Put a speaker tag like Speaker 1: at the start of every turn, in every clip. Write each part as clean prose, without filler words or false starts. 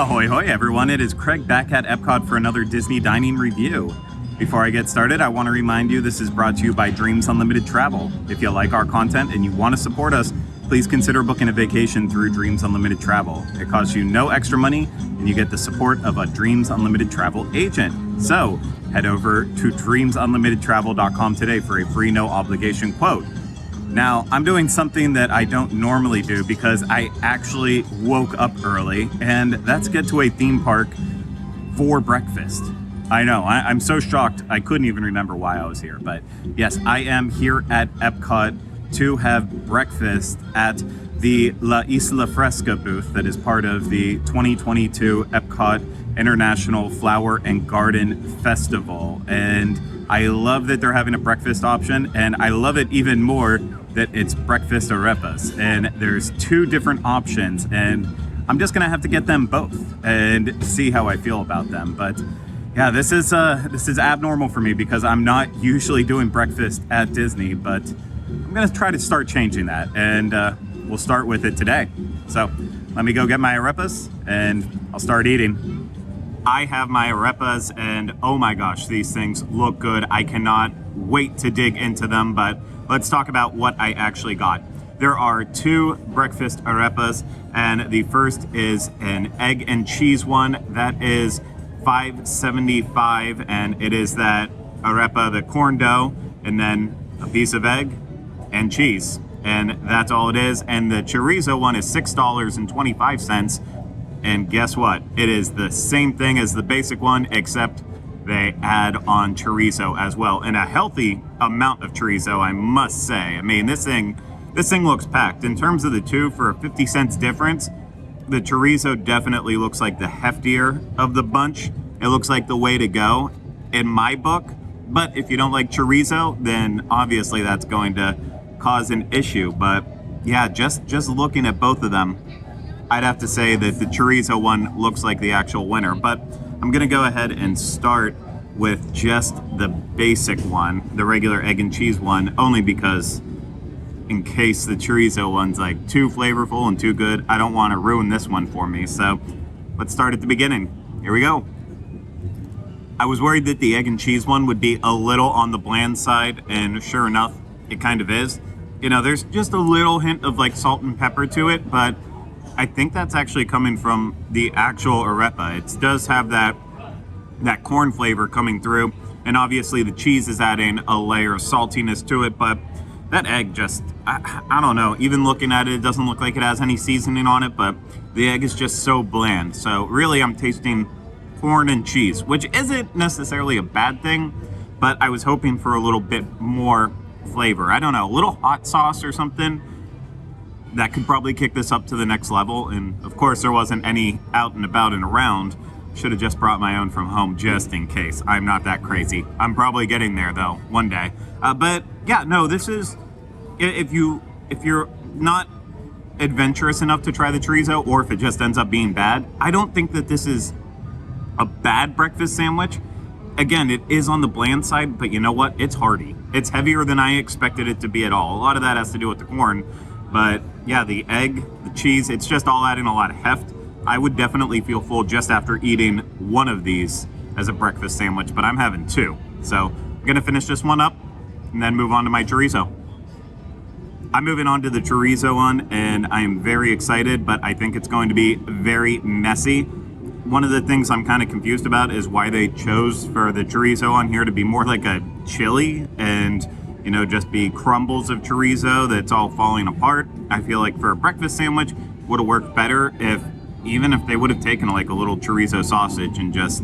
Speaker 1: Ahoy hoy everyone, it is Craig back at EPCOT for another Disney dining review. Before I get started, I want to remind you this is brought to you by Dreams Unlimited Travel. If you like our content and you want to support us, please consider booking a vacation through Dreams Unlimited Travel. It costs you no extra money and you get the support of a Dreams Unlimited Travel agent. So head over to dreamsunlimitedtravel.com today for a free no obligation quote. Now, I'm doing something that I don't normally do because I actually woke up early, and that's get to a theme park for breakfast. I know, I'm so shocked, I couldn't even remember why I was here. But yes, I am here at EPCOT to have breakfast at the Isla Fresca booth that is part of the 2022 EPCOT International Flower and Garden Festival. And I love that they're having a breakfast option, and I love it even more that it's breakfast arepas, and there's two different options, and I'm just gonna have to get them both and see how I feel about them. But yeah, this is abnormal for me because I'm not usually doing breakfast at Disney, but I'm gonna try to start changing that, and we'll start with it today. So let me go get my arepas and I'll start eating. I have my arepas, and oh my gosh, these things look good. I cannot wait to dig into them, but let's talk about what I actually got. There are two breakfast arepas, and the first is an egg and cheese one. That is $5.75, and it is that arepa, the corn dough, and then a piece of egg and cheese, and that's all it is. And the chorizo one is $6.25, and guess what? It is the same thing as the basic one, except they add on chorizo as well, and a healthy amount of chorizo, I must say. I mean, this thing looks packed. In terms of the two, for a 50 cents difference, the chorizo definitely looks like the heftier of the bunch. It looks like the way to go in my book. But if you don't like chorizo, then obviously that's going to cause an issue. But yeah, just looking at both of them, I'd have to say that the chorizo one looks like the actual winner. But I'm gonna go ahead and start with just the basic one, the regular egg and cheese one, only because in case the chorizo one's like too flavorful and too good, I don't want to ruin this one for me. So let's start at the beginning. Here we go. I was worried that the egg and cheese one would be a little on the bland side, and sure enough, it kind of is. You know, there's just a little hint of like salt and pepper to it, but I think that's actually coming from the actual arepa. It does have that corn flavor coming through, and obviously the cheese is adding a layer of saltiness to it, but that egg just, I don't know, even looking at it, it doesn't look like it has any seasoning on it, but the egg is just so bland. So really I'm tasting corn and cheese, which isn't necessarily a bad thing, but I was hoping for a little bit more flavor. I don't know, a little hot sauce or something that could probably kick this up to the next level. And of course there wasn't any out and about and around. Should have just brought my own from home just in case. I'm not that crazy. I'm probably getting there though, one day. But yeah, no, this is, if you're not adventurous enough to try the chorizo, or if it just ends up being bad, I don't think that this is a bad breakfast sandwich. Again, it is on the bland side, but you know what? It's hearty. It's heavier than I expected it to be at all. A lot of that has to do with the corn, but yeah, the egg, the cheese, it's just all adding a lot of heft. I would definitely feel full just after eating one of these as a breakfast sandwich, but I'm having two. So I'm gonna finish this one up and then move on to my chorizo. I'm moving on to the chorizo one, and I am very excited, but I think it's going to be very messy. One of the things I'm kind of confused about is why they chose for the chorizo on here to be more like a chili and, you know, just be crumbles of chorizo that's all falling apart. I feel like for a breakfast sandwich would have worked better even if they would have taken like a little chorizo sausage and just,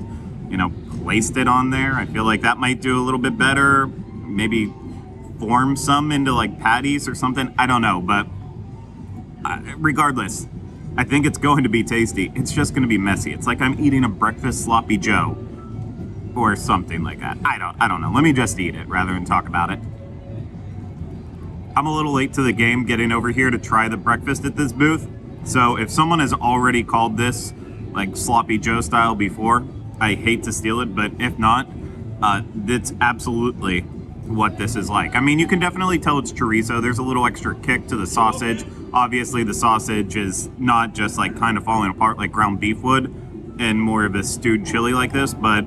Speaker 1: you know, placed it on there. I feel like that might do a little bit better. Maybe form some into like patties or something. I don't know, but regardless, I think it's going to be tasty. It's just going to be messy. It's like I'm eating a breakfast sloppy Joe or something like that. I don't know. Let me just eat it rather than talk about it. I'm a little late to the game getting over here to try the breakfast at this booth. So if someone has already called this like sloppy Joe style before, I hate to steal it, but if not, that's absolutely what this is like. I mean, you can definitely tell it's chorizo. There's a little extra kick to the sausage. Obviously, the sausage is not just like kind of falling apart like ground beef would, in more of a stewed chili like this, but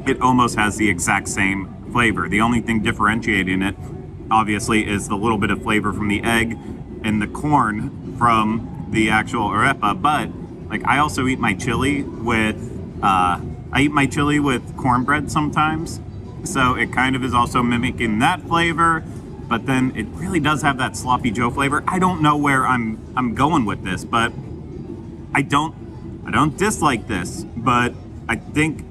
Speaker 1: it almost has the exact same flavor. The only thing differentiating it, obviously, is the little bit of flavor from the egg and the corn from the actual arepa. But like, I also eat my chili with cornbread sometimes, so it kind of is also mimicking that flavor. But then it really does have that sloppy Joe flavor. I don't know where I'm going with this, but I don't dislike this, but I think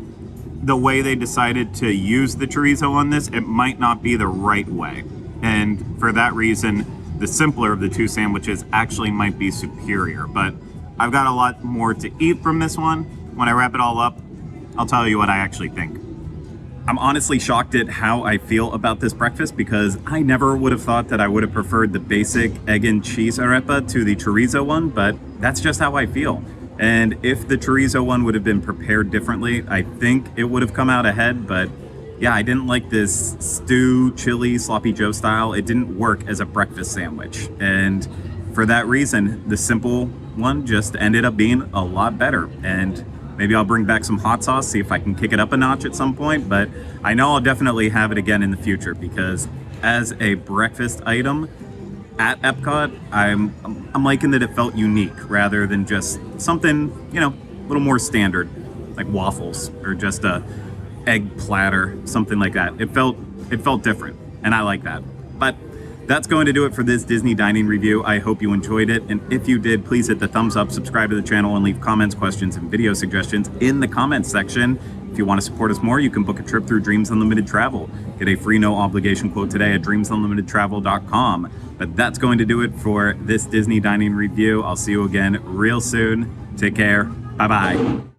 Speaker 1: the way they decided to use the chorizo on this, it might not be the right way. And for that reason, the simpler of the two sandwiches actually might be superior. But I've got a lot more to eat from this one. When I wrap it all up, I'll tell you what I actually think. I'm honestly shocked at how I feel about this breakfast, because I never would have thought that I would have preferred the basic egg and cheese arepa to the chorizo one, but that's just how I feel. And if the chorizo one would have been prepared differently, I think it would have come out ahead. But yeah, I didn't like this stew, chili, sloppy Joe style. It didn't work as a breakfast sandwich. And for that reason, the simple one just ended up being a lot better. And maybe I'll bring back some hot sauce, see if I can kick it up a notch at some point. But I know I'll definitely have it again in the future, because as a breakfast item at EPCOT, I'm liking that it felt unique rather than just something, a little more standard, like waffles or just a egg platter, something like that. It felt different, and I like that. But that's going to do it for this Disney dining review. I hope you enjoyed it, and if you did, please hit the thumbs up, subscribe to the channel, and leave comments, questions, and video suggestions in the comments section. If you want to support us more, you can book a trip through Dreams Unlimited Travel. Get a free no obligation quote today at dreamsunlimitedtravel.com. But that's going to do it for this Disney dining review. I'll see you again real soon. Take care. Bye-bye.